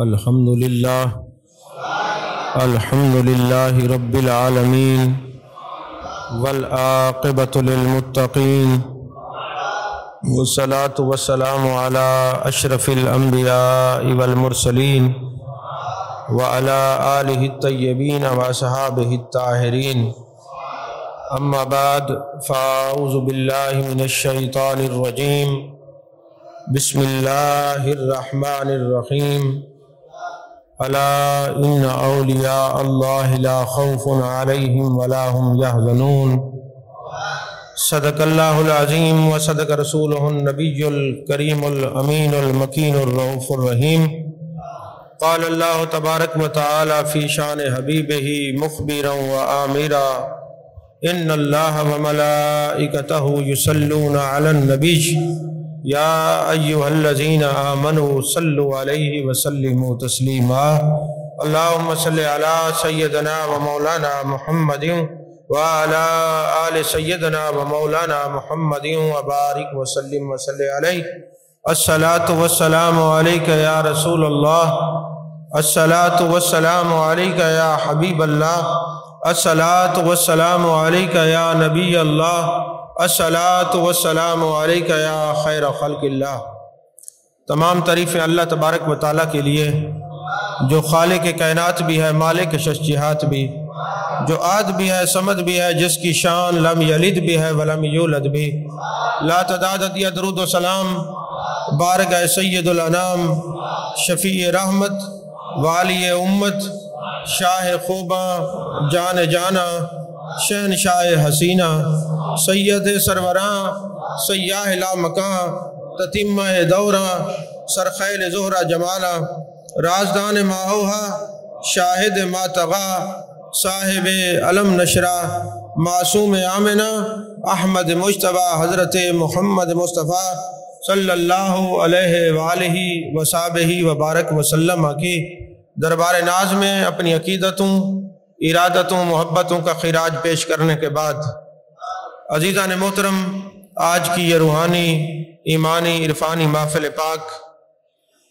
الحمدللہ رب العالمین والعاقبۃ للمتقین والصلاة والسلام علی اشرف الانبیاء والمرسلین وعلی آلہ الطیبین واصحابہ الطاہرین، اما بعد فاعوذ باللہ من الشیطان الرجیم، بسم اللہ الرحمن الرحیم، الا ان اولیاء اللہ لا خوف علیہم ولا هم يحزنون، صدق اللہ العظیم وصدق رسولہ النبی الکریم الامین المکین الرؤوف الرحیم۔ قال اللہ تبارک و تعالی فی شان حبیبہ مخبرا وآمرا ان اللہ وملائکتہ یصلون علی النبی یا ایہا الذین آمنوا صلوا علیہ وسلموا تسلیما۔ اللہم صلی علی سیدنا و مولانا محمد وعلی آل سیدنا و مولانا محمد وبارک وسلم وصلی علیہ۔ الصلاۃ والسلام علیک یا رسول اللہ، الصلاۃ والسلام علیک یا حبیب اللہ، الصلاۃ والسلام علیک یا نبی اللہ، الصلاۃ والسلام علیک یا خیر خلق اللہ۔ تمام تعریفیں اللہ تبارک و تعالیٰ کے لیے جو خالق کائنات بھی ہے، مالک ششجہات بھی، جو آد بھی ہے، صمد بھی ہے، جس کی شان لم یلد بھی ہے ولم یولد بھی۔ لا تعداد دیا درود و سلام بارگاہ سید الانام، شفیع رحمت، والی امت، شاہ خوباں، جان جانا، شہنشاہ حسینہ، سید سروراں، سیاہ لا مکاں، تتمہ دوراں، سرخیل زہرہ جمالا، رازدان ماہوہا، شاہد ما طغا، صاحب علم نشرہ، معصوم آمنہ، احمد مجتبہ، حضرت محمد مصطفیٰ صلی اللہ علیہ وآلہ وصحبہ وبارک وسلم کی دربار ناز میں اپنی عقیدتوں، ارادتوں، محبتوں کا خراج پیش کرنے کے بعد، عزیزان محترم، آج کی یہ روحانی، ایمانی، عرفانی محفل پاک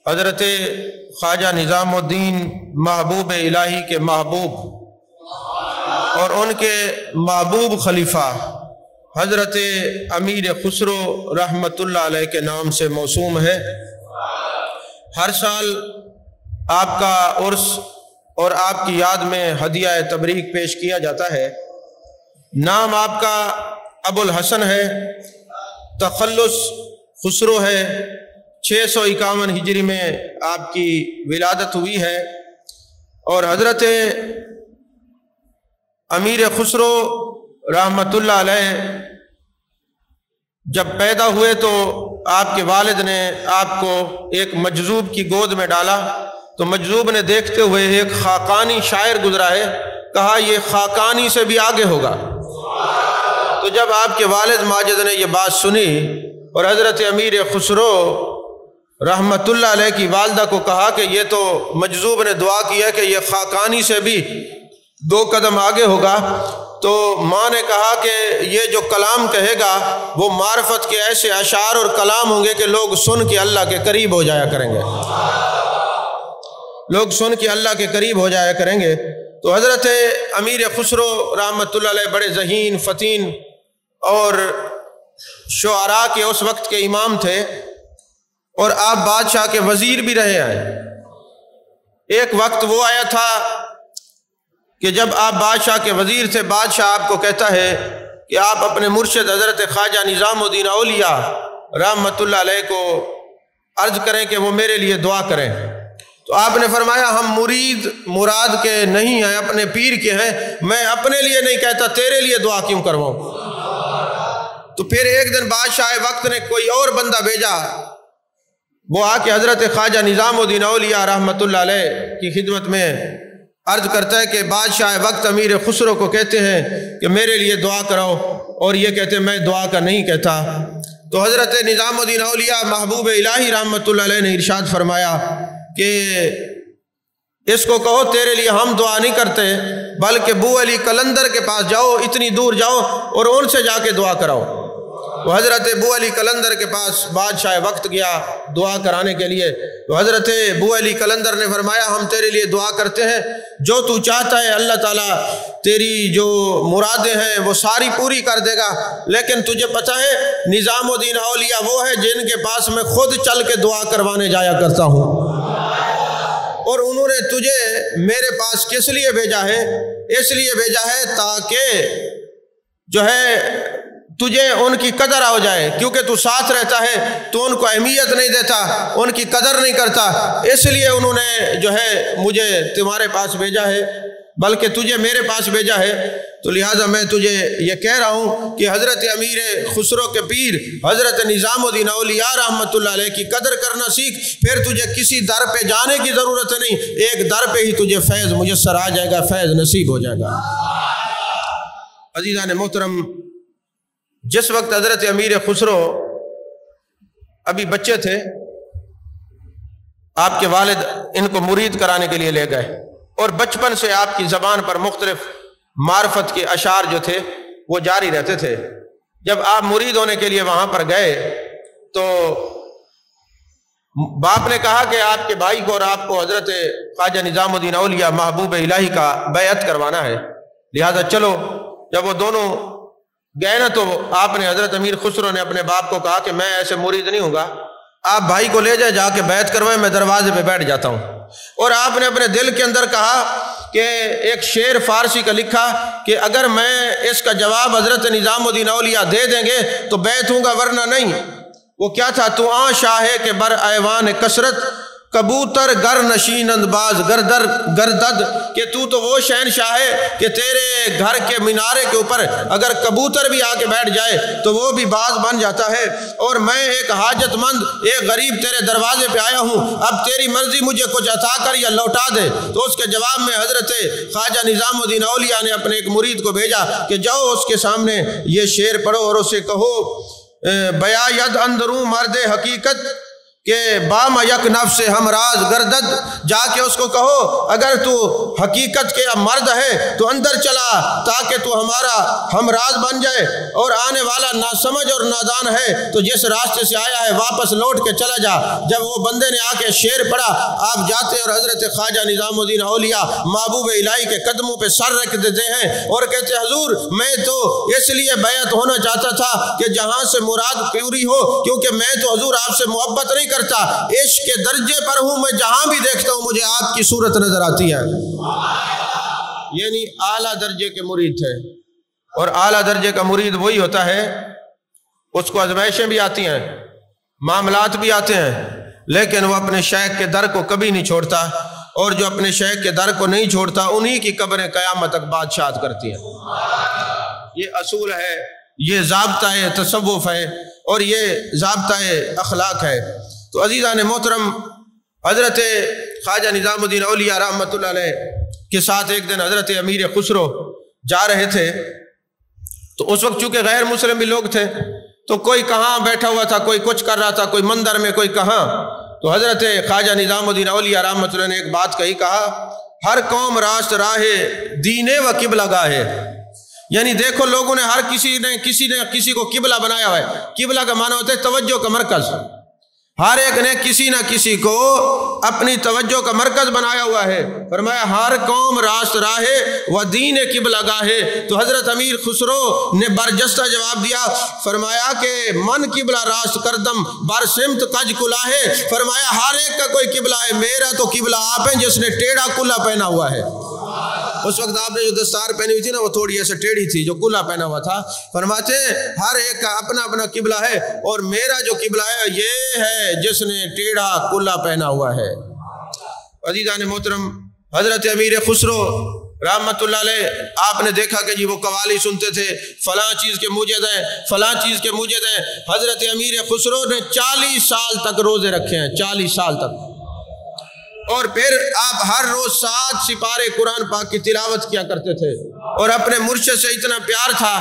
حضرت خواجہ نظام الدین محبوب الہی کے محبوب اور ان کے محبوب خلیفہ حضرت امیر خسرو رحمۃ اللہ علیہ کے نام سے موسوم ہے۔ ہر سال آپ کا عرس اور آپ کی یاد میں ہدیہ تبریک پیش کیا جاتا ہے۔ نام آپ کا ابو الحسن ہے، تخلص خسرو ہے، 651 ہجری میں آپ کی ولادت ہوئی ہے، اور حضرت امیر خسرو رحمۃ اللہ علیہ جب پیدا ہوئے تو آپ کے والد نے آپ کو ایک مجذوب کی گود میں ڈالا، تو مجذوب نے دیکھتے ہوئے ایک خاقانی شاعر گزرا ہے، کہا یہ خاقانی سے بھی آگے ہوگا۔ تو جب آپ کے والد ماجد نے یہ بات سنی اور حضرت امیر خسرو رحمۃ اللہ علیہ کی والدہ کو کہا کہ یہ تو مجذوب نے دعا کی ہے کہ یہ خاقانی سے بھی 2 قدم آگے ہوگا، تو ماں نے کہا کہ یہ جو کلام کہے گا وہ معرفت کے ایسے اشعار اور کلام ہوں گے کہ لوگ سن کے اللہ کے قریب ہو جایا کریں گے، لوگ سن کے اللہ کے قریب ہو جایا کریں گے۔ تو حضرت امیر خسرو رحمۃ اللہ علیہ بڑے ذہین، فتین اور شعراء کے اس وقت کے امام تھے، اور آپ بادشاہ کے وزیر بھی رہے ہیں۔ ایک وقت وہ آیا تھا کہ جب آپ بادشاہ کے وزیر تھے، بادشاہ آپ کو کہتا ہے کہ آپ اپنے مرشد حضرت خواجہ نظام الدین اولیاء رحمۃ اللہ علیہ کو عرض کریں کہ وہ میرے لیے دعا کریں۔ تو آپ نے فرمایا ہم مرید مراد کے نہیں ہیں، اپنے پیر کے ہیں، میں اپنے لیے نہیں کہتا، تیرے لیے دعا کیوں کرواؤں۔ تو پھر ایک دن بادشاہ وقت نے کوئی اور بندہ بھیجا، وہ آ کے حضرت خواجہ نظام الدین اولیاء رحمۃ اللہ علیہ کی خدمت میں عرض کرتا ہے کہ بادشاہ وقت امیر خسرو کو کہتے ہیں کہ میرے لیے دعا کراؤ، اور یہ کہتے ہیں میں دعا کا نہیں کہتا۔ تو حضرت نظام الدین اولیاء محبوب الہی رحمۃ اللہ علیہ نے ارشاد فرمایا کہ اس کو کہو تیرے لیے ہم دعا نہیں کرتے، بلکہ بو علی قلندر کے پاس جاؤ، اتنی دور جاؤ اور ان سے جا کے دعا کراؤ۔ تو حضرت ابو علی قلندر کے پاس بادشاہ وقت گیا دعا کرانے کے لیے. تو حضرت ابو علی قلندر نے فرمایا ہم تیرے لیے دعا کرتے ہیں، جو تو چاہتا ہے اللہ تعالیٰ تیری جو مرادیں ہیں وہ ساری پوری کر دے گا، لیکن تجھے پتہ ہے نظام الدین اولیاء وہ ہے جن کے پاس میں خود چل کے دعا کروانے جایا کرتا ہوں، اور انہوں نے تجھے میرے پاس کس لیے بھیجا ہے؟ اس لیے بھیجا ہے تاکہ جو ہے تجھے ان کی قدر ہو جائے، کیونکہ تو ساتھ رہتا ہے تو ان کو اہمیت نہیں دیتا، ان کی قدر نہیں کرتا، اس لیے انہوں نے جو ہے مجھے تمہارے پاس بھیجا ہے، بلکہ تجھے میرے پاس بھیجا ہے. تو لہٰذا میں تجھے یہ کہہ رہا ہوں کہ حضرت امیر خسرو کے پیر حضرت نظام الدین اولیاء رحمۃ اللہ علیہ کی قدر کرنا سیکھ، پھر تجھے کسی در پہ جانے کی ضرورت نہیں، ایک در پہ ہی تجھے فیض میسر آ جائے گا، فیض نصیب ہو جائے گا. عزیزان محترم، جس وقت حضرت امیر خسرو ابھی بچے تھے، آپ کے والد ان کو مرید کرانے کے لیے لے گئے، اور بچپن سے آپ کی زبان پر مختلف معرفت کے اشعار جو تھے وہ جاری رہتے تھے. جب آپ مرید ہونے کے لیے وہاں پر گئے تو باپ نے کہا کہ آپ کے بھائی کو اور آپ کو حضرت خواجہ نظام الدین اولیاء محبوب الہی کا بیعت کروانا ہے، لہذا چلو. جب وہ دونوں گئے نا تو آپ نے حضرت امیر خسرو نے اپنے باپ کو کہا کہ میں ایسے مرید نہیں ہوں گا، آپ بھائی کو لے جائے، جا کے بیعت کروائے، میں دروازے پہ بیٹھ جاتا ہوں. اور آپ نے اپنے دل کے اندر کہا کہ ایک شعر فارسی کا لکھا کہ اگر میں اس کا جواب حضرت نظام الدین اولیاء دے دیں گے تو بیعت ہوں گا، ورنہ نہیں. وہ کیا تھا؟ تو آن شاہ کے بر ایوان کثرت کبوتر گر نشین انداز گردد، کہ تو وہ شہنشاہ ہے کہ تیرے گھر کے مینارے کے اوپر اگر کبوتر بھی آ کے بیٹھ جائے تو وہ بھی باز بن جاتا ہے، اور میں ایک حاجت مند ایک غریب تیرے دروازے پہ آیا ہوں، اب تیری مرضی مجھے کچھ عطا کر یا لوٹا دے. تو اس کے جواب میں حضرت خواجہ نظام الدین اولیاء نے اپنے ایک مرید کو بھیجا کہ جاؤ اس کے سامنے یہ شعر پڑھو اور اسے کہو بیا ید اندروں مرد حقیقت کہ بام یک نفس ہمراز گردد، جا کے اس کو کہو اگر تو حقیقت کے مرد ہے تو اندر چلا تاکہ تو ہمارا ہمراز بن جائے، اور آنے والا ناسمجھ اور نادان ہے تو جس راستے سے آیا ہے واپس لوٹ کے چلا جا. جب وہ بندے نے آ کے شعر پڑھا، آپ جاتے اور حضرت خواجہ نظام الدین اولیاء محبوب الہی کے قدموں پہ سر رکھ دیتے ہیں اور کہتے حضور میں تو اس لیے بیعت ہونا چاہتا تھا کہ جہاں سے مراد پوری ہو، کیونکہ میں تو حضور آپ سے محبت نہیں کرتا، عشق کے درجے پر ہوں، میں جہاں بھی دیکھتا ہوں مجھے آپ کی صورت نظر آتی ہے. یعنی اعلیٰ درجے کے مرید تھے، اور اعلیٰ درجے کا مرید وہی ہوتا ہے اس کو آزمائشیں بھی آتی ہیں، معاملات بھی آتے ہیں، لیکن وہ اپنے شیخ کے در کو کبھی نہیں چھوڑتا، اور جو اپنے شیخ کے در کو نہیں چھوڑتا انہی کی قبریں قیامت تک بادشاہت کرتی ہیں. یہ اصول ہے، یہ ضابطہ تصوف ہے، اور یہ ضابطہ اخلاق ہے. تو عزیزان محترم، حضرت خواجہ نظام الدین اولیاء رحمۃ اللہ علیہ کے ساتھ ایک دن حضرت امیر خسرو جا رہے تھے، تو اس وقت چونکہ غیر مسلم بھی لوگ تھے تو کوئی کہاں بیٹھا ہوا تھا، کوئی کچھ کر رہا تھا، کوئی مندر میں، کوئی کہاں. تو حضرت خواجہ نظام الدین اولیاء رحمۃ اللہ نے ایک بات کہی، کہا ہر قوم راست راہ دین و قبلہ گاہ ہے. یعنی دیکھو لوگوں نے ہر کسی نے کسی کو قبلہ بنایا ہوا ہے. قبلہ کا معنی ہوتا ہے توجہ کا مرکز. ہر ایک نے کسی نہ کسی کو اپنی توجہ کا مرکز بنایا ہوا ہے. فرمایا ہر قوم راست راہ و دین قبلہ گاہ ہے. تو حضرت امیر خسرو نے برجستہ جواب دیا، فرمایا کہ من قبلہ راست کردم بر سمت کج کلا ہے. فرمایا ہر ایک کا کوئی قبلہ ہے، میرا تو قبلہ آپ ہیں جس نے ٹیڑھا کلا پہنا ہوا ہے. اس وقت آپ نے جو دستار پہنی ہوئی تھی نا وہ تھوڑی ایسے ٹیڑھی تھی، جو کلا پہنا ہوا تھا. فرماتے ہر ایک کا اپنا اپنا قبلہ ہے، اور میرا جو قبلہ ہے یہ ہے جس نے ٹیڑھا کلا پہنا ہوا ہے. عزیزان محترم، حضرت امیر خسرو رحمت اللہ علیہ آپ نے دیکھا کہ جی وہ قوالی سنتے تھے، فلاں چیز کے موجد ہیں، فلاں چیز کے موجد ہیں. حضرت امیر خسرو نے 40 سال تک روزے رکھے ہیں، 40 سال تک، اور پھر آپ ہر روز 7 سپارے قرآن پاک کی تلاوت کیا کرتے تھے، اور اپنے مرشد سے اتنا پیار تھا.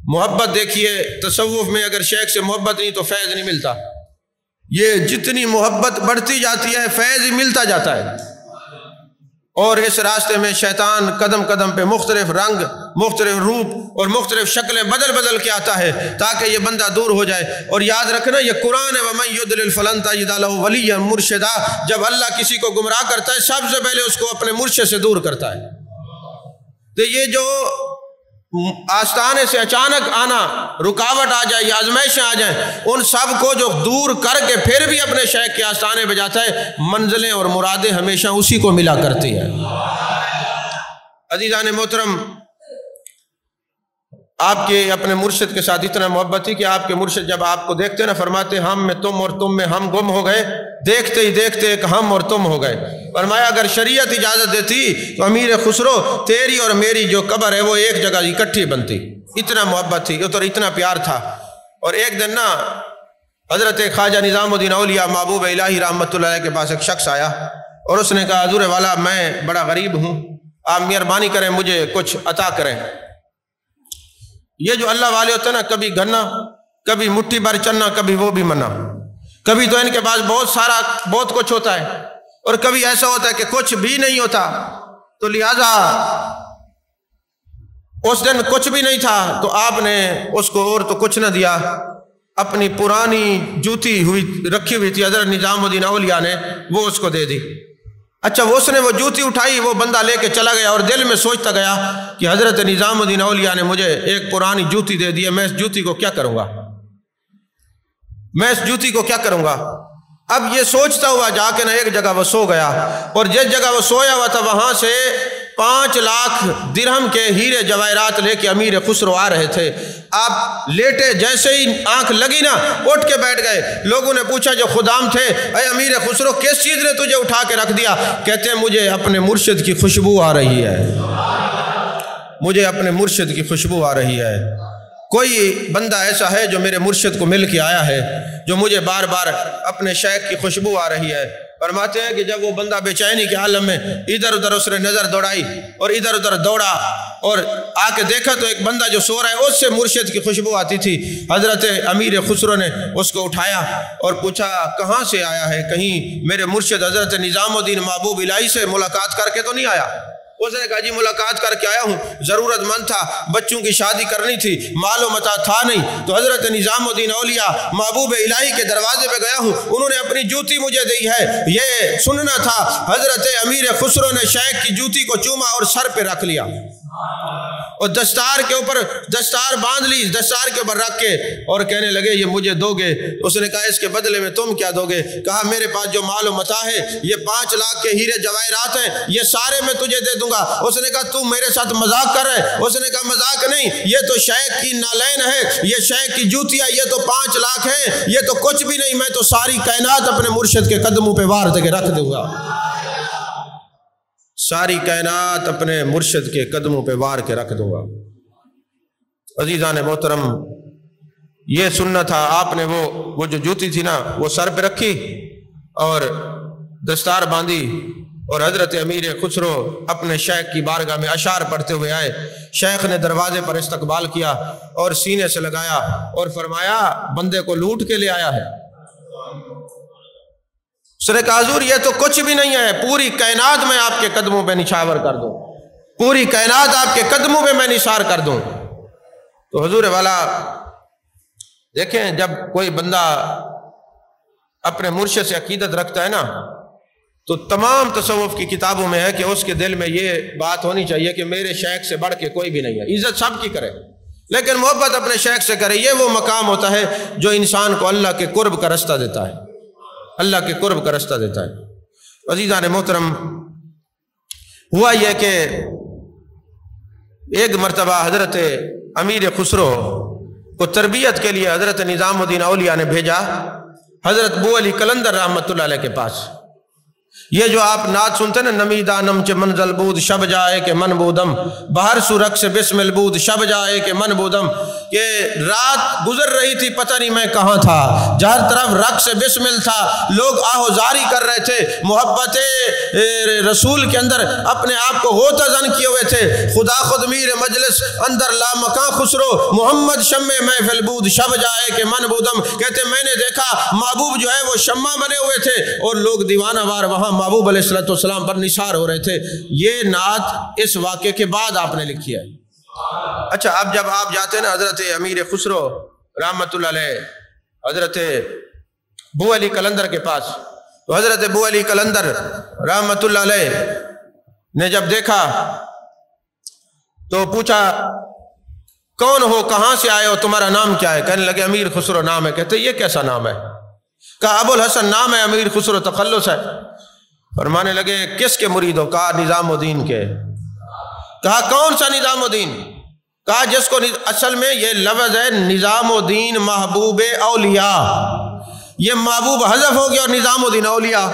محبت دیکھیے، تصوف میں اگر شیخ سے محبت نہیں تو فیض نہیں ملتا. یہ جتنی محبت بڑھتی جاتی ہے فیض ہی ملتا جاتا ہے، اور اس راستے میں شیطان قدم قدم پہ مختلف رنگ مختلف روپ اور مختلف شکلیں بدل بدل کے آتا ہے تاکہ یہ بندہ دور ہو جائے۔ اور یاد رکھنا یہ قرآن ہے، وَمَن يُضْلِلْ فَلَن تَجِدَ لَهُ وَلِيًّا مُرْشِدًا۔ جب اللہ کسی کو گمراہ کرتا ہے سب سے پہلے اس کو اپنے مرشد سے دور کرتا ہے۔ تو یہ جو آستانے سے اچانک آنا، رکاوٹ آ جائے یا آزمائشیں آ جائیں، ان سب کو جو دور کر کے پھر بھی اپنے شیخ کے آستانے پہ جاتا ہے، منزلیں اور مرادیں ہمیشہ اسی کو ملا کرتی ہیں۔ عزیزان محترم، آپ کے اپنے مرشد کے ساتھ اتنا محبت تھی کہ آپ کے مرشد جب آپ کو دیکھتے نا فرماتے ہم میں تم اور تم میں ہم گم ہو گئے، دیکھتے ہی دیکھتے ایک ہم اور تم ہو گئے۔ فرمایا اگر شریعت اجازت دیتی تو امیر خسرو تیری اور میری جو قبر ہے وہ ایک جگہ اکٹھی بنتی۔ اتنا محبت تھی اور اتنا پیار تھا۔ اور ایک دن نا حضرت خواجہ نظام الدین اولیاء محبوب الہی رحمۃ اللہ علیہ کے پاس ایک شخص آیا اور اس نے کہا حضور والا میں بڑا غریب ہوں، آپ مہربانی کریں مجھے کچھ عطا کریں۔ یہ جو اللہ والے ہوتے ہیں نا، کبھی گنا، کبھی مٹھی بھر چنا، کبھی وہ بھی منع، کبھی تو ان کے پاس بہت کچھ ہوتا ہے اور کبھی ایسا ہوتا ہے کہ کچھ بھی نہیں ہوتا۔ تو لہذا اس دن کچھ بھی نہیں تھا تو آپ نے اس کو اور تو کچھ نہ دیا، اپنی پرانی جوتی رکھی ہوئی تھی حضرت نظام الدین اولیاء نے، وہ اس کو دے دی۔ اچھا اس نے وہ جوتی اٹھائی، وہ بندہ لے کے چلا گیا اور دل میں سوچتا گیا کہ حضرت نظام الدین اولیاء نے مجھے ایک پرانی جوتی دے دی ہے، میں اس جوتی کو کیا کروں گا، میں اس جوتی کو کیا کروں گا۔ اب یہ سوچتا ہوا جا کے نہ ایک جگہ وہ سو گیا، اور جس جگہ وہ سویا ہوا تھا وہاں سے 5 لاکھ درہم کے ہیرے جواہرات لے کے امیر خسرو آ رہے تھے۔ آپ لیٹے، جیسے ہی آنکھ لگی نا اٹھ کے بیٹھ گئے۔ لوگوں نے پوچھا جو خدام تھے، اے امیر خسرو کس چیز نے تجھے اٹھا کے رکھ دیا؟ کہتے ہیں مجھے اپنے مرشد کی خوشبو آ رہی ہے، مجھے اپنے مرشد کی خوشبو آ رہی ہے۔ کوئی بندہ ایسا ہے جو میرے مرشد کو مل کے آیا ہے، جو مجھے بار بار اپنے شیخ کی خوشبو آ رہی ہے۔ فرماتے ہیں کہ جب وہ بندہ بے چینی کے عالم میں ادھر ادھر اس نے نظر دوڑائی اور ادھر ادھر دوڑا اور آ کے دیکھا تو ایک بندہ جو سو رہا ہے اس سے مرشد کی خوشبو آتی تھی۔ حضرت امیر خسرو نے اس کو اٹھایا اور پوچھا کہاں سے آیا ہے، کہیں میرے مرشد حضرت نظام الدین محبوب الہی سے ملاقات کر کے تو نہیں آیا؟ اس نے کہا جی ملاقات کر کے آیا ہوں، ضرورت مند تھا، بچوں کی شادی کرنی تھی، مال و متاع تھا نہیں، تو حضرت نظام الدین اولیاء محبوب الہی کے دروازے پہ گیا ہوں، انہوں نے اپنی جوتی مجھے دی ہے۔ یہ سننا تھا، حضرت امیر خسرو نے شیخ کی جوتی کو چوما اور سر پہ رکھ لیا اور دستار کے اوپر دستار باندھ لی، دستار کے اوپر رکھ کے اور کہنے لگے یہ مجھے دو گے؟ اس نے کہا اس کے بدلے میں تم کیا دو گے؟ کہا میرے پاس جو مال و متاع ہے یہ 5 لاکھ کے ہیرے جواہرات ہیں، یہ سارے میں تجھے دے دوں گا۔ اس نے کہا تو میرے ساتھ مذاق کر رہے؟ اس نے کہا مذاق نہیں، یہ تو شیخ کی نالین ہے، یہ شیخ کی جوتی ہے، یہ تو 5 لاکھ ہے، یہ تو کچھ بھی نہیں، میں تو ساری کائنات اپنے مرشد کے قدموں پہ وار دے کے رکھ دوں گا، ساری کائنات اپنے مرشد کے قدموں پہ وار کے رکھ دوں گا۔ عزیزان محترم، یہ سننا تھا، آپ نے وہ جو جوتی تھی نا وہ سر پہ رکھی اور دستار باندھی اور حضرت امیر خسرو اپنے شیخ کی بارگاہ میں اشعار پڑھتے ہوئے آئے۔ شیخ نے دروازے پر استقبال کیا اور سینے سے لگایا اور فرمایا بندے کو لوٹ کے لے آیا ہے؟ اس نے کہا حضور یہ تو کچھ بھی نہیں ہے، پوری کائنات میں آپ کے قدموں پہ نچھاور کر دوں، پوری کائنات آپ کے قدموں پہ میں نثار کر دوں۔ تو حضور والا دیکھیں، جب کوئی بندہ اپنے مرشد سے عقیدت رکھتا ہے نا تو تمام تصوف کی کتابوں میں ہے کہ اس کے دل میں یہ بات ہونی چاہیے کہ میرے شیخ سے بڑھ کے کوئی بھی نہیں ہے۔ عزت سب کی کرے لیکن محبت اپنے شیخ سے کرے، یہ وہ مقام ہوتا ہے جو انسان کو اللہ کے قرب کا رستہ دیتا ہے، اللہ کے قرب کا رستہ دیتا ہے۔ عزیزان محترم، ہوا یہ کہ ایک مرتبہ حضرت امیر خسرو کو تربیت کے لیے حضرت نظام الدین اولیاء نے بھیجا حضرت بو علی قلندر رحمۃ اللہ علیہ کے پاس۔ یہ جو آپ نعت سنتے ہیں نا، نمی دانم چ منزل بود شب جائے کہ من بودم، بہر سورک سے بسمل بود شب جائے کہ من بودم، کہ رات گزر رہی تھی پتہ نہیں میں کہاں تھا، جہر طرف رق سے بسمل تھا، لوگ آہوزاری کر رہے تھے، محبت رسول کے اندر اپنے آپ کو غوطہ زن کیے ہوئے تھے، خدا خود میر مجلس اندر لامکاں خسرو محمد شمع محفل بود شب جائے کہ من بودم۔ کہتے میں نے دیکھا محبوب جو ہے وہ شمع بنے ہوئے تھے اور لوگ دیوانہ وار وہاں محبوب علیہ السلام پر نثار ہو رہے تھے۔ یہ نعت اس واقعے کے بعد آپ نے لکھی ہے، اچھا، اب جب آپ جاتے ہیں نا حضرت امیر خسرو رحمۃ اللہ علیہ حضرت بو علی قلندر کے پاس، تو حضرت بو علی قلندر رحمۃ اللہ علیہ نے جب دیکھا تو پوچھا کون ہو، کہاں سے آئے ہو، تمہارا نام کیا ہے؟ کہنے لگے امیر خسرو نام ہے۔ کہتے یہ کیسا نام ہے؟ کہا ابو الحسن نام ہے، امیر خسرو تخلص ہے۔ فرمانے لگے کس کے مرید ہو؟ کہا نظام الدین کے۔ کہا کون سا نظام الدین؟ کہا جس کو اصل میں یہ لفظ ہے نظام الدین محبوب اولیاء، یہ محبوب حذف ہو گیا اور نظام الدین اولیاء۔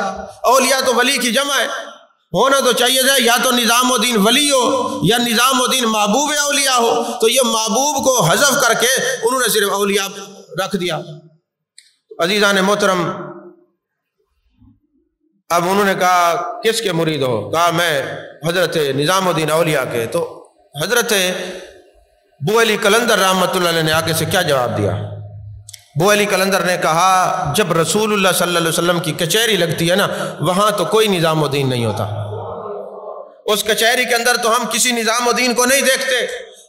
اولیاء تو ولی کی جمع ہے، ہونا تو چاہیے تھا یا تو نظام الدین ولی ہو یا نظام الدین محبوب اولیاء ہو، تو یہ محبوب کو حذف کر کے انہوں نے صرف اولیاء رکھ دیا۔ عزیزان محترم، اب انہوں نے کہا کس کے مرید ہو؟ کہا میں حضرت نظام الدین اولیاء کے۔ تو حضرت بو علی قلندر رحمۃ اللہ علیہ نے آگے سے کیا جواب دیا؟ بو علی قلندر نے کہا جب رسول اللہ صلی اللہ علیہ وسلم کی کچہری لگتی ہے نا، وہاں تو کوئی نظام الدین نہیں ہوتا۔ اس کچہری کے اندر تو ہم کسی نظام الدین کو نہیں دیکھتے،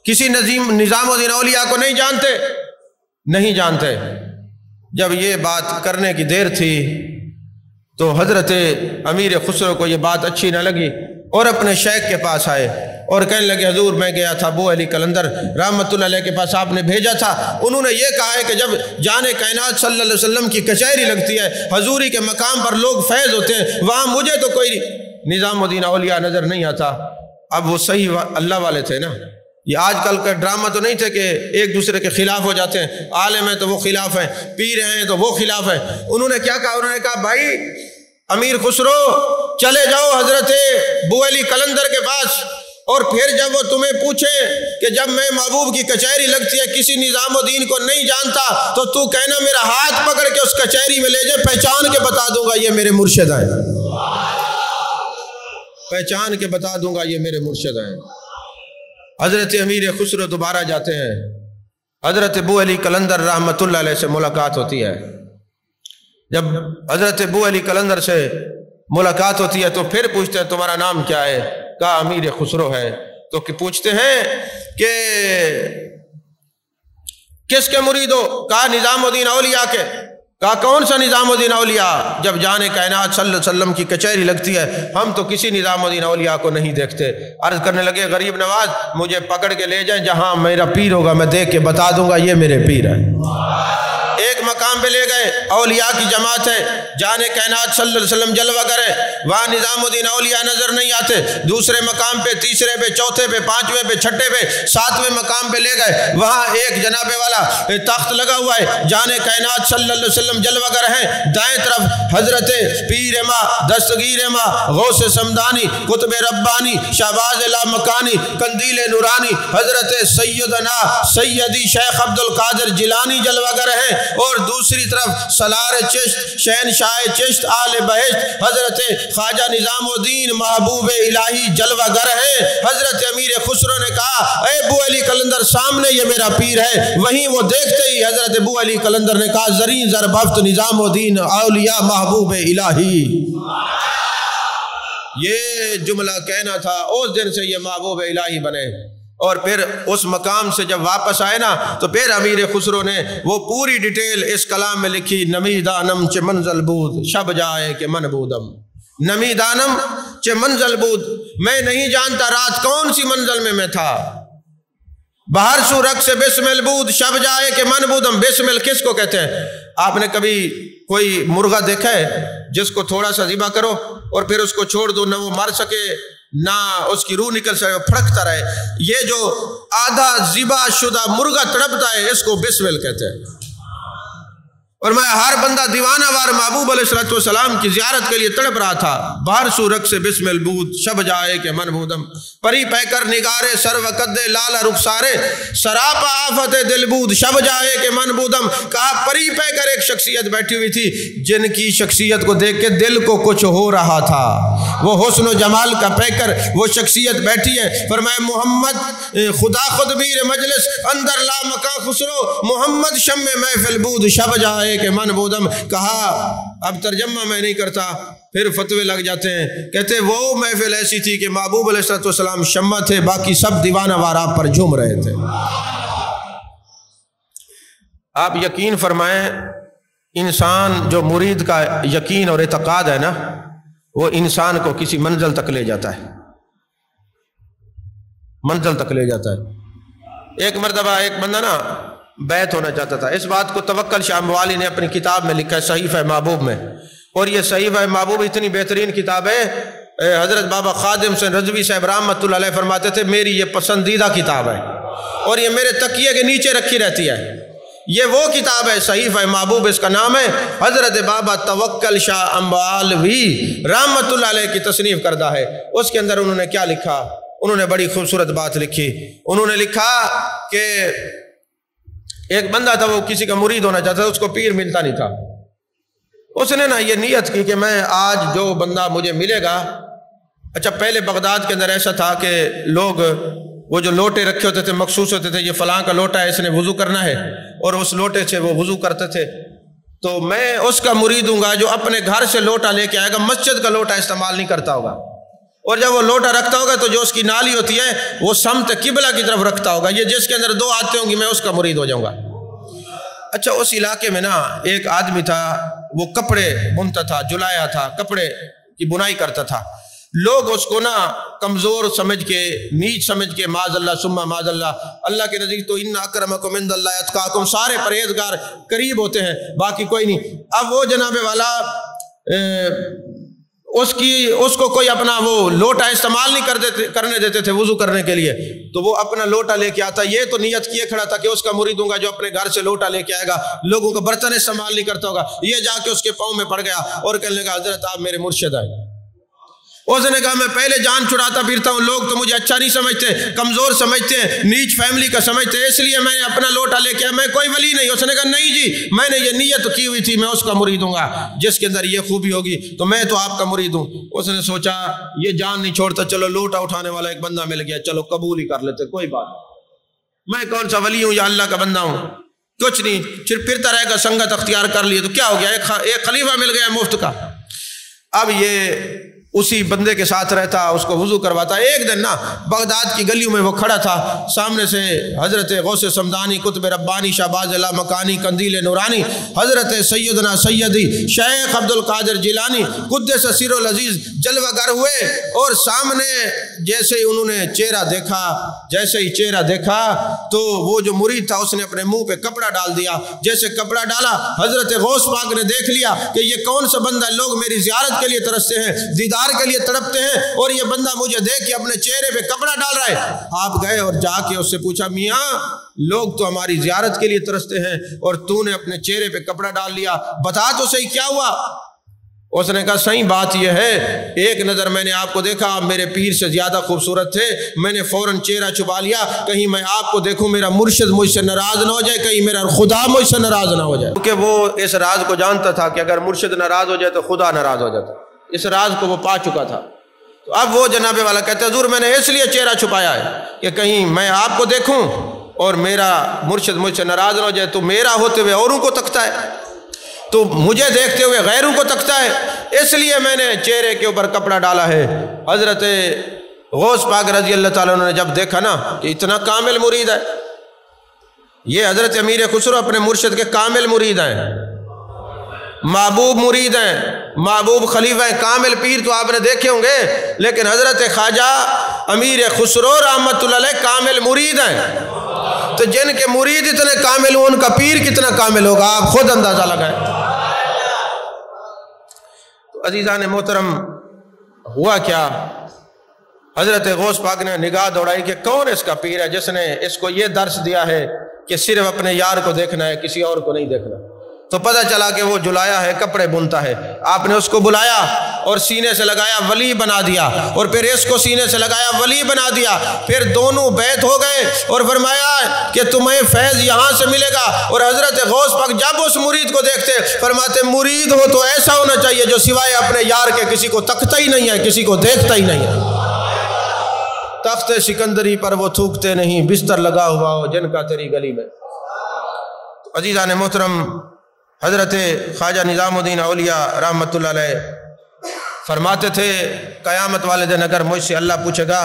کسی نظام الدین اولیاء کو نہیں جانتے۔ جب یہ بات کرنے کی دیر تھی تو حضرت امیر خسرو کو یہ بات اچھی نہ لگی اور اپنے شیخ کے پاس آئے اور کہنے لگے حضور میں گیا تھا بو علی قلندر رحمۃ اللہ علیہ کے پاس، آپ نے بھیجا تھا، انہوں نے یہ کہا ہے کہ جب جان کائنات صلی اللہ علیہ وسلم کی کچہری لگتی ہے، حضوری کے مقام پر لوگ فیض ہوتے ہیں، وہاں مجھے تو کوئی نظام الدین اولیاء نظر نہیں آتا۔ اب وہ صحیح اللہ والے تھے نا، یہ آج کل کا ڈرامہ تو نہیں تھے کہ ایک دوسرے کے خلاف ہو جاتے ہیں، عالم ہیں تو وہ خلاف ہیں، پیر ہیں تو وہ خلاف ہیں۔ انہوں نے کیا کہا؟ انہوں نے کہا بھائی امیر خسرو چلے جاؤ حضرت بو علی قلندر کے پاس، اور پھر جب وہ تمہیں پوچھے کہ جب میں محبوب کی کچہری لگتی ہے کسی نظام الدین کو نہیں جانتا، تو تو کہنا میرا ہاتھ پکڑ کے اس کچہری میں لے جائے، پہچان کے بتا دوں گا یہ میرے مرشد ہیں، پہچان کے بتا دوں گا یہ میرے مرشد ہیں۔ حضرت امیر خسرو دوبارہ جاتے ہیں، حضرت بو علی قلندر رحمۃ اللہ علیہ سے ملاقات ہوتی ہے۔ جب حضرت بو علی قلندر سے ملاقات ہوتی ہے تو پھر پوچھتے ہیں تمہارا نام کیا ہے؟ کہا امیر خسرو ہے۔ تو پوچھتے ہیں کہ کس کے مرید ہو؟ کہا نظام الدین اولیاء کے۔ کہا کون سا نظام الدین اولیاء؟ جب جان کائنات صلی اللہ علیہ وسلم کی کچہری لگتی ہے ہم تو کسی نظام الدین اولیاء کو نہیں دیکھتے۔ عرض کرنے لگے غریب نواز مجھے پکڑ کے لے جائیں، جہاں میرا پیر ہوگا میں دیکھ کے بتا دوں گا یہ میرے پیر ہے۔ ایک مقام پہ لے گئے، اولیاء کی جماعت ہے، جان کائنات صلی اللہ علیہ وسلم جلوہ گر ہے، وہاں نظام الدین اولیاء نظر نہیں آتے۔ دوسرے مقام پہ، تیسرے پہ، چوتھے پہ، پانچویں پہ، چھٹے پہ، ساتویں مقام پہ لے گئے، وہاں ایک جناب والا تخت لگا ہوا ہے، جان کائنات صلی اللہ علیہ وسلم جلوہ گر ہیں، دائیں طرف حضرت پیر ما، دستگیر ما، غوث سمدانی، قطب ربانی، شہباز لامکانی، قندیل نورانی، حضرت سیدنا سیدی شیخ عبد القادر جیلانی جلوہ گر ہیں، اور دوسری طرف سالار چشت، شہنشاہ چشت، آل بہشت، حضرت خواجہ نظام الدین محبوب الہی جلوہ گر ہیں۔ حضرت امیر خسرو نے کہا اے بو علی قلندر سامنے یہ میرا پیر ہے۔ وہیں وہ دیکھتے ہی حضرت بو علی قلندر نے کہا زرین زربفت نظام الدین اولیاء محبوب الہی۔ یہ جملہ کہنا تھا، اس دن سے یہ محبوب الہی بنے۔ اور پھر اس مقام سے جب واپس آئے نا تو پھر امیر خسرو نے وہ پوری ڈیٹیل اس کلام میں لکھی، نمی دانم چ منزل بود شب جائے کہ من بودم، نمی دانم چ منزل بود، میں نہیں جانتا رات کون سی منزل میں تھا، باہر سو رق سے بسمل بود شب جائے کہ من بودم۔ بسمل کس کو کہتے ہیں؟ آپ نے کبھی کوئی مرغا دیکھا ہے جس کو تھوڑا سا ذبح کرو اور پھر اس کو چھوڑ دو، نہ وہ مر سکے نہ اس کی روح نکل سکے، پھڑکتا رہے؟ یہ جو آدھا ذبح شدہ مرغا تڑپتا ہے اس کو بسمل کہتے ہیں۔ اور میں ہر بندہ دیوانہ وار محبوب علیہ السلام کی زیارت کے لیے تڑپ رہا تھا، باہر سو رق سے بسم البود شب جائے کہ من بودم، پری پہ کر نگارے سر وقد لال رخسارے سراپا آفت دل بود شب جائے کہ من بودم۔ کہا پری پہ کر ایک شخصیت بیٹھی ہوئی تھی جن کی شخصیت کو دیکھ کے دل کو کچھ ہو رہا تھا، وہ حسن و جمال کا پہ کر وہ شخصیت بیٹھی ہے۔ فرمایا محمد خدا خود بیر مجلس اندر لا مکان خسرو، محمد شم محفل بود شب جائے کہ من بودم۔ کہا اب ترجمہ میں نہیں کرتا، پھر فتوے لگ جاتے ہیں، کہتے ہیں وہ محفل ایسی تھی کہ محبوب علیہ السلام شمع تھے، باقی سب دیوانہ وارا پر جھوم رہے تھے۔ آپ یقین فرمائیں، انسان جو مرید کا یقین اور اعتقاد ہے نا، وہ انسان کو کسی منزل تک لے جاتا ہے، منزل تک لے جاتا ہے۔ ایک مرتبہ ایک بندہ نا بیعت ہونا چاہتا تھا، اس بات کو توکل شاہ موالی نے اپنی کتاب میں لکھا ہے صحیفہ محبوب میں، اور یہ صحیفہ محبوب اتنی بہترین کتاب ہے، حضرت بابا خادم حسین رضوی صاحب رحمۃ اللہ علیہ فرماتے تھے میری یہ پسندیدہ کتاب ہے، اور یہ میرے تکیے کے نیچے رکھی رہتی ہے۔ یہ وہ کتاب ہے صحیفہ محبوب، اس کا نام ہے، حضرت بابا توکل شاہ امبالوی رحمۃ اللہ علیہ کی تصنیف کردہ ہے۔ اس کے اندر انہوں نے کیا لکھا؟ انہوں نے بڑی خوبصورت بات لکھی۔ انہوں نے لکھا کہ ایک بندہ تھا، وہ کسی کا مرید ہونا چاہتا تھا، اس کو پیر ملتا نہیں تھا۔ اس نے نا یہ نیت کی کہ میں آج جو بندہ مجھے ملے گا، اچھا پہلے بغداد کے اندر ایسا تھا کہ لوگ وہ جو لوٹے رکھے ہوتے تھے مخصوص ہوتے تھے، یہ فلاں کا لوٹا ہے، اس نے وضو کرنا ہے، اور اس لوٹے سے وہ وضو کرتے تھے، تو میں اس کا مرید ہوں گا جو اپنے گھر سے لوٹا لے کے آئے گا، مسجد کا لوٹا استعمال نہیں کرتا ہوگا، اور جب وہ لوٹا رکھتا ہوگا تو جو اس کی نالی ہوتی ہے وہ سمت قبلہ کی طرف رکھتا ہوگا، یہ جس کے اندر دو آتے ہوں گی میں اس کا مرید ہو جاؤں گا۔ اچھا اس علاقے میں نا ایک آدمی تھا، وہ کپڑے بنتا تھا، جلایا تھا، کپڑے کی بنائی کرتا تھا، لوگ اس کو نا کمزور سمجھ کے، نیچ سمجھ کے، معاذ اللہ ثم معاذ اللہ، اللہ کے نزدیک تو ان اکرمکم عند اللہ اتقاکم، سارے پرہیزگار قریب ہوتے ہیں، باقی کوئی نہیں۔ اب وہ جناب والا اس کو کوئی اپنا وہ لوٹا استعمال نہیں کرنے دیتے تھے وضو کرنے کے لیے، تو وہ اپنا لوٹا لے کے آتا، یہ تو نیت کیے کھڑا تھا کہ اس کا مرید ہوں گا جو اپنے گھر سے لوٹا لے کے آئے گا، لوگوں کا برتن استعمال نہیں کرتا ہوگا، یہ جا کے اس کے پاؤں میں پڑ گیا اور کہنے لگا حضرت آپ میرے مرشد آئے۔ اس نے کہا میں پہلے جان چھڑاتا پھرتا ہوں، لوگ تو مجھے اچھا نہیں سمجھتے، کمزور سمجھتے ہیں، نیچ فیملی کا سمجھتے ہیں، اس لیے میں نے اپنا لوٹا لے کے آیا، میں کوئی ولی نہیں۔ اس نے کہا نہیں جی، میں نے یہ نیت کی ہوئی تھی میں اس کا مرید ہوں گا جس کے اندر یہ خوبی ہوگی، تو میں تو آپ کا مرید ہوں۔ اس نے سوچا یہ جان نہیں چھوڑتا، چلو لوٹا اٹھانے والا ایک بندہ مل گیا، چلو قبول ہی کر لیتے، کوئی بات، میں کون سا ولی ہوں یا اللہ کا بندہ ہوں، کچھ نہیں، پھرتا رہے گا، سنگت اختیار کر لیے تو کیا ہو گیا، ایک خلیفہ مل گیا مفت کا۔ اب یہ اسی بندے کے ساتھ رہتا، اس کو وضو کرواتا۔ ایک دن نا بغداد کی گلیوں میں وہ کھڑا تھا، سامنے سے حضرت غوث سمدانی قطب ربانی شہباز اللہ مکانی قندیل نورانی حضرت سیدنا سیدی شیخ عبد القادر جیلانی قدس سر العزیز جلوہ گر ہوئے، اور سامنے جیسے ہی انہوں نے چہرہ دیکھا تو وہ جو مرید تھا اس نے اپنے منہ پہ کپڑا ڈال دیا۔ جیسے کپڑا ڈالا حضرت غوث پاک نے دیکھ لیا کہ یہ کون سا بندہ، لوگ میری زیارت کے لیے ترستے ہیں، دیدار کے لیے تڑپتے ہیں، اور یہ بندہ مجھے دیکھ کے اپنے چہرے پہ کپڑا ڈال رہا ہے۔ آپ گئے اور جا کے اس سے پوچھا میاں لوگ تو ہماری زیارت کے لیے ترستے ہیں اور تو نے اپنے چہرے پہ کپڑا ڈال لیا، بتا تو صحیح کیا ہوا؟ اس نے کہا صحیح بات یہ ہے، ایک نظر میں نے آپ کو دیکھا، آپ میرے پیر سے زیادہ خوبصورت تھے، میں نے فوراً چہرہ چھپا لیا، کہیں میں آپ کو دیکھوں میرا مرشد مجھ سے ناراض نہ ہو جائے، کہیں میرا خدا مجھ سے ناراض نہ ہو جائے، کیونکہ وہ اس راز کو جانتا تھا کہ اگر مرشد ناراض ہو جائے تو خدا ناراض ہو جاتا، اس راز کو وہ پا چکا تھا۔ تو اب وہ جناب والا کہتے ہیں حضور میں نے اس لیے چہرہ چھپایا ہے کہ کہیں میں آپ کو دیکھوں اور میرا مرشد مجھ سے ناراض نہ ہو جائے، تو میرا ہوتے ہوئے اوروں کو تکتا ہے، تو مجھے دیکھتے ہوئے غیروں کو تکتا ہے، اس لیے میں نے چہرے کے اوپر کپڑا ڈالا ہے۔ حضرت غوث پاک رضی اللہ تعالیٰ عنہ نے جب دیکھا نا کہ اتنا کامل مرید ہے، یہ حضرت امیر خسرو اپنے مرشد کے کامل مرید ہیں، محبوب مرید ہیں، محبوب خلیفہ ہیں، کامل پیر تو آپ نے دیکھے ہوں گے، لیکن حضرت خواجہ امیر خسرو رحمت اللہ علیہ کامل مرید ہیں، تو جن کے مرید اتنے کامل ہوں ان کا پیر کتنا کامل ہوگا، آپ خود اندازہ لگائیں۔ تو عزیزان محترم ہوا کیا، حضرت غوث پاک نے نگاہ دوڑائی کہ کون اس کا پیر ہے جس نے اس کو یہ درس دیا ہے کہ صرف اپنے یار کو دیکھنا ہے، کسی اور کو نہیں دیکھنا۔ تو پتہ چلا کہ وہ جلایا ہے، کپڑے بنتا ہے، آپ نے اس کو بلایا اور سینے سے لگایا، ولی بنا دیا، اور پھر اس کو سینے سے لگایا، ولی بنا دیا، پھر دونوں بیعت ہو گئے اور فرمایا کہ تمہیں فیض یہاں سے ملے گا۔ اور حضرت غوث پاک جب اس مرید کو دیکھتے فرماتے مرید ہو تو ایسا ہونا چاہیے جو سوائے اپنے یار کے کسی کو تکتا ہی نہیں ہے، کسی کو دیکھتا ہی نہیں ہے، تخت سکندری پر وہ تھوکتے نہیں، بستر لگا ہوا ہو جن کا تیری گلی میں۔ عزیزان محترم، حضرت خواجہ نظام الدین اولیاء رحمت اللہ علیہ فرماتے تھے قیامت والے دن اگر مجھ سے اللہ پوچھے گا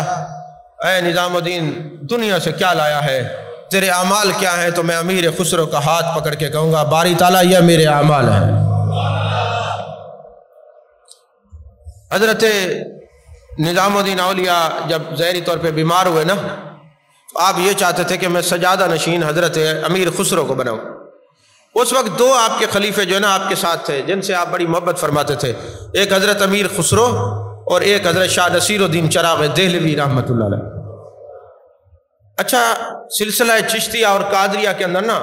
اے نظام الدین دنیا سے کیا لایا ہے، تیرے اعمال کیا ہیں، تو میں امیر خسرو کا ہاتھ پکڑ کے کہوں گا باری تعالیٰ یہ میرے اعمال ہیں۔ حضرت نظام الدین اولیاء جب ظاہری طور پہ بیمار ہوئے نا، تو آپ یہ چاہتے تھے کہ میں سجادہ نشین حضرت امیر خسرو کو بناؤں۔ اس وقت دو آپ کے خلیفے جو ہے نا آپ کے ساتھ تھے جن سے آپ بڑی محبت فرماتے تھے، ایک حضرت امیر خسرو اور ایک حضرت شاہ نصیر الدین چراغ دہلوی رحمۃ اللہ علیہ۔ اچھا، سلسلہ چشتیہ اور قادریہ کے اندر نا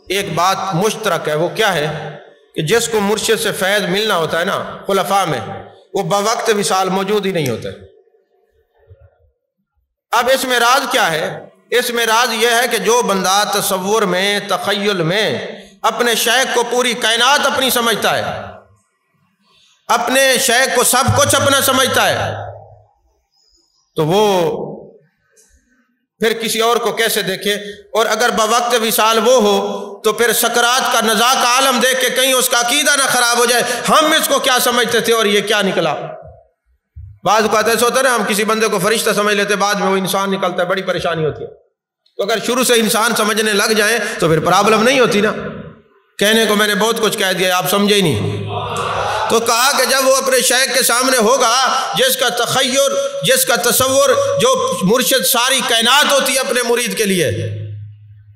ایک بات مشترک ہے، وہ کیا ہے کہ جس کو مرشد سے فیض ملنا ہوتا ہے نا خلفاء میں، وہ بوقت وصال موجود ہی نہیں ہوتے۔ اب اس میں راز کیا ہے؟ اس میں راز یہ ہے کہ جو بندہ تصور میں تخیل میں اپنے شیخ کو پوری کائنات اپنی سمجھتا ہے، اپنے شیخ کو سب کچھ اپنا سمجھتا ہے، تو وہ پھر کسی اور کو کیسے دیکھے؟ اور اگر بوقت وصال وہ ہو تو پھر سکرات کا نزاع کا عالم دیکھ کے کہیں اس کا عقیدہ نہ خراب ہو جائے، ہم اس کو کیا سمجھتے تھے اور یہ کیا نکلا۔ بعض اوقات ایسا ہوتا ہے نا، ہم کسی بندے کو فرشتہ سمجھ لیتے، بعد میں وہ انسان نکلتا ہے، بڑی پریشانی ہوتی ہے۔ تو اگر شروع سے انسان سمجھنے لگ جائیں تو پھر پرابلم نہیں ہوتی نا۔ کہنے کو میں نے بہت کچھ کہہ دیا، آپ سمجھے ہی نہیں۔ تو کہا کہ جب وہ اپنے شیخ کے سامنے ہوگا جس کا تخیل، جس کا تصور، جو مرشد ساری کائنات ہوتی ہے اپنے مرید کے لیے،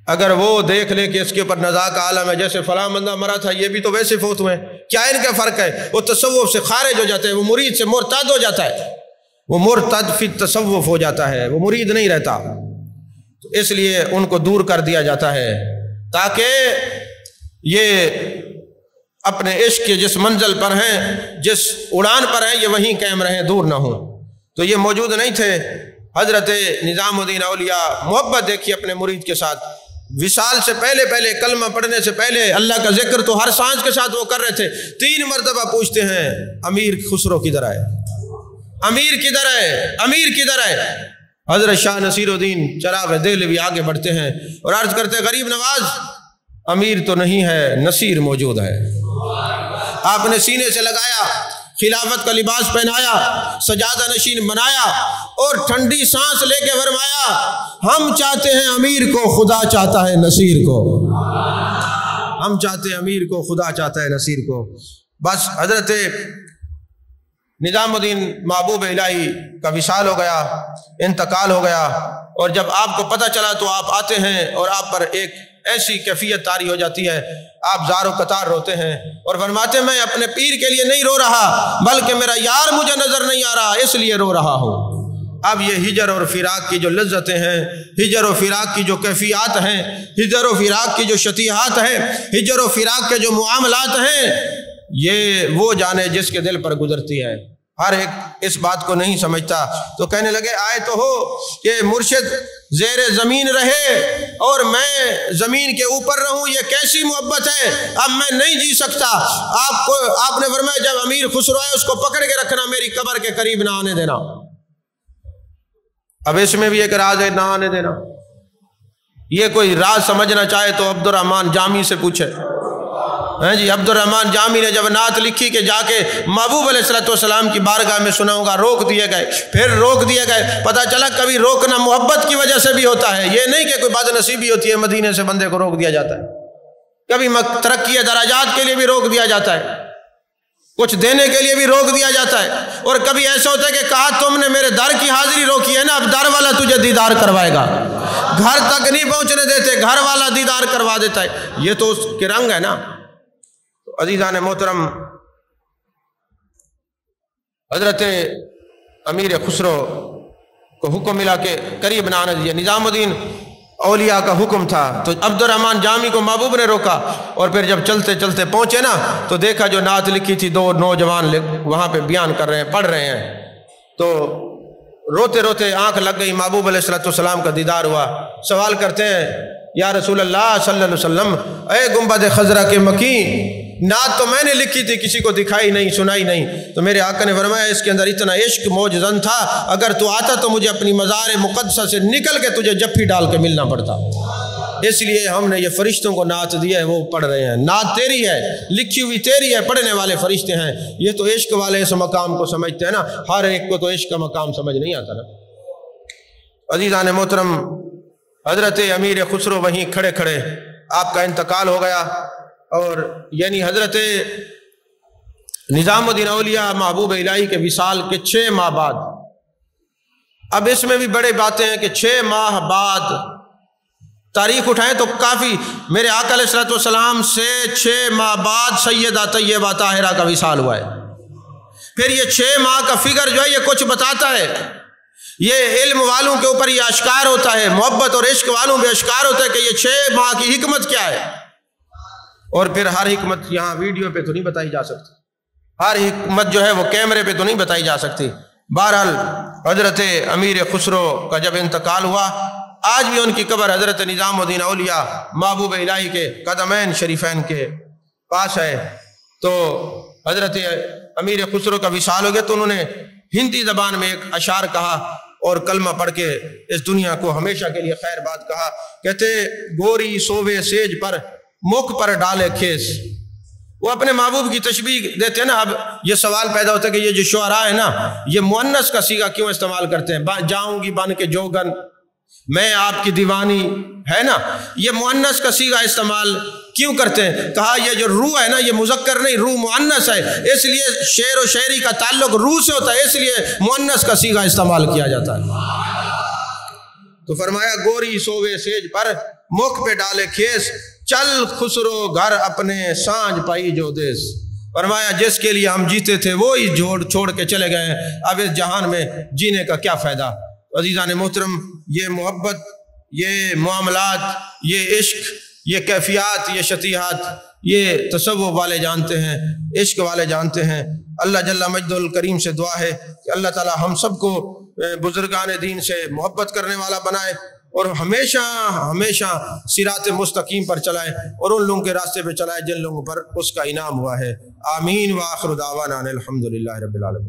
اگر وہ دیکھ لے کہ اس کے اوپر نزاع کا عالم ہے، جیسے فلاں بندہ مرا تھا یہ بھی تو ویسے فوت ہوئے، کیا ان کا فرق ہے؟ وہ تصوف سے خارج ہو جاتا ہے، وہ مرید سے مرتد ہو جاتا ہے، وہ مرتد فی تصوف ہو جاتا ہے، وہ مرید نہیں رہتا۔ تو اس لیے ان کو دور کر دیا جاتا ہے تاکہ یہ اپنے عشق کے جس منزل پر ہیں، جس اڑان پر ہیں، یہ وہیں قائم رہیں، دور نہ ہوں۔ تو یہ موجود نہیں تھے۔ حضرت نظام الدین اولیاء محبت دیکھی اپنے مرید کے ساتھ، وصال سے پہلے کلمہ پڑھنے سے پہلے اللہ کا ذکر تو ہر سانس کے ساتھ وہ کر رہے تھے۔ 3 مرتبہ پوچھتے ہیں امیر خسرو کدھر ہے، امیر کدھر ہے، امیر کدھر ہے۔ حضرت شاہ نصیر الدین چراغ دہلوی آگے بڑھتے ہیں اور عرض کرتے غریب نواز امیر تو نہیں ہے، نصیر موجود ہے۔ آپ نے سینے سے لگایا، خلافت کا لباس پہنایا، سجادہ نشین بنایا اور ٹھنڈی سانس لے کے فرمایا ہم چاہتے ہیں امیر کو، خدا چاہتا ہے نصیر کو۔ ہم چاہتے ہیں امیر کو، خدا چاہتا ہے نصیر کو۔ بس حضرت نظام الدین محبوب الہی کا وصال ہو گیا، انتقال ہو گیا، اور جب آپ کو پتہ چلا تو آپ آتے ہیں اور آپ پر ایک ایسی کیفیت طاری ہو جاتی ہے، آپ زار و قطار روتے ہیں اور فرماتے ہیں میں اپنے پیر کے لیے نہیں رو رہا بلکہ میرا یار مجھے نظر نہیں آ رہا اس لیے رو رہا ہوں۔ اب یہ ہجر اور فراق کی جو لذتیں ہیں، ہجر و فراق کی جو کیفیات ہیں، ہجر و فراق کی جو شتیحات ہیں، ہجر و فراق کے جو معاملات ہیں، یہ وہ جانے جس کے دل پر گزرتی ہے۔ ہر ایک اس بات کو نہیں سمجھتا۔ تو کہنے لگے آئے تو ہو کہ مرشد زیر زمین رہے اور میں زمین کے اوپر رہوں، یہ کیسی محبت ہے، اب میں نہیں جی سکتا۔ آپ نے فرمایا جب امیر خسرو ہے اس کو پکڑ کے رکھنا، میری قبر کے قریب نہ آنے دینا۔ اب اس میں بھی ایک راز ہے، نہ آنے دینا۔ یہ کوئی راز سمجھنا چاہے تو عبد الرحمن جامی سے پوچھے۔ جی عبد الرحمن جامی نے جب نعت لکھی کہ جا کے محبوب علیہ السلام کی بارگاہ میں سناؤں گا، روک دیے گئے، پھر روک دیے گئے۔ پتہ چلا کبھی روکنا محبت کی وجہ سے بھی ہوتا ہے، یہ نہیں کہ کوئی بد نصیبی ہوتی ہے مدینے سے بندے کو روک دیا جاتا ہے۔ کبھی ترقی درجات کے لیے بھی روک دیا جاتا ہے، کچھ دینے کے لیے بھی روک دیا جاتا ہے، اور کبھی ایسا ہوتا ہے کہ کہا تم نے میرے در کی حاضری روکی ہے نا، اب در والا تجھے دیدار کروائے گا۔ گھر تک نہیں پہنچنے دیتے، گھر والا دیدار کروا دیتا ہے۔ یہ تو اس کے رنگ ہے نا۔ عزیزان محترم، حضرت امیر خسرو کو حکم ملا کہ قریب نہ آنے دیجیے۔ نظام الدین اولیاء کا حکم تھا، تو عبد الرحمن جامی کو محبوب نے روکا، اور پھر جب چلتے چلتے پہنچے نا تو دیکھا جو نعت لکھی تھی 2 نوجوان وہاں پہ بیان کر رہے ہیں، پڑھ رہے ہیں، تو روتے روتے آنکھ لگ گئی۔ محبوب علیہ السلام کا دیدار ہوا۔ سوال کرتے ہیں یا رسول اللہ صلی اللہ علیہ وسلم، اے گنبد خضرا کے مکین، نعت تو میں نے لکھی تھی، کسی کو دکھائی نہیں، سنائی نہیں، تو میرے آقا نے فرمایا اس کے اندر اتنا عشق موجزن تھا، اگر تو آتا تو مجھے اپنی مزار مقدسہ سے نکل کے تجھے جفی ڈال کے ملنا پڑتا۔ اس لیے ہم نے یہ فرشتوں کو نعت دی ہے، وہ پڑھ رہے ہیں۔ نعت تیری ہے، لکھی ہوئی تیری ہے، پڑھنے والے فرشتے ہیں۔ یہ تو عشق والے اس مقام کو سمجھتے ہیں نا، ہر ایک کو تو عشق کا مقام سمجھ نہیں آتا نا۔ عزیزان محترم، حضرت امیر خسرو وہیں کھڑے کھڑے آپ کا انتقال ہو گیا، اور یعنی حضرت نظام الدین اولیاء محبوب الہی کے وصال کے 6 ماہ بعد، اب اس میں بھی بڑے باتیں ہیں کہ 6 ماہ بعد تاریخ اٹھائیں تو کافی، میرے آقا علیہ الصلوۃ والسلام سے 6 ماہ بعد سیدہ طیبہ طاہرہ کا وصال ہوا ہے۔ پھر یہ 6 ماہ کا فگر جو ہے یہ کچھ بتاتا ہے، یہ علم والوں کے اوپر یہ اشکار ہوتا ہے، محبت اور عشق والوں پہ اشکار ہوتا ہے کہ یہ 6 ماہ کی حکمت کیا ہے۔ اور پھر ہر حکمت یہاں ویڈیو پہ تو نہیں بتائی جا سکتی، ہر حکمت جو ہے وہ کیمرے پہ تو نہیں بتائی جا سکتی۔ بہرحال حضرت امیر خسرو کا جب انتقال ہوا، آج بھی ان کی قبر حضرت نظام الدین اولیاء محبوب الہی کے قدمین شریفین کے پاس ہے۔ تو حضرت امیر خسرو کا وصال ہو گیا تو انہوں نے ہندی زبان میں ایک اشعار کہا اور کلمہ پڑھ کے اس دنیا کو ہمیشہ کے لیے خیر بات کہا۔ کہتے گوری سووے سیج پر مکھ پر ڈالے کھیس۔ وہ اپنے محبوب کی تشبیہ دیتے ہیں نا۔ اب یہ سوال پیدا ہوتا ہے کہ یہ جو شعراء ہیں نا، یہ مؤنث کا صیغہ کیوں استعمال کرتے ہیں؟ جاؤں گی بن کے جوگن، میں آپ کی دیوانی، ہے نا، یہ مؤنث کا صیغہ استعمال کیوں کرتے ہیں؟ کہا یہ جو روح ہے نا یہ مذکر نہیں، روح مؤنث ہے، اس لیے شعر و شاعری کا تعلق روح سے ہوتا ہے، اس لیے مؤنث کا صیغہ استعمال کیا جاتا ہے۔ تو فرمایا گوری سووے سیج پر مکھ پہ ڈالے کھیس، چل خسرو گھر اپنے سانج پائی جو دیس۔ فرمایا جس کے لیے ہم جیتے تھے وہی چھوڑ کے چلے گئے ہیں، اب اس جہان میں جینے کا کیا فائدہ۔ عزیزان محترم، یہ محبت، یہ معاملات، یہ عشق، یہ کیفیات، یہ شتیحات، یہ تصوف والے جانتے ہیں، عشق والے جانتے ہیں۔ اللہ جل مجدہ الکریم سے دعا ہے کہ اللہ تعالی ہم سب کو بزرگان دین سے محبت کرنے والا بنائے اور ہمیشہ ہمیشہ صراط مستقیم پر چلائے اور ان لوگوں کے راستے پہ چلائے جن لوگوں پر اس کا انعام ہوا ہے۔ آمین۔ وآخر دعوانا ان الحمدللہ رب العالمین۔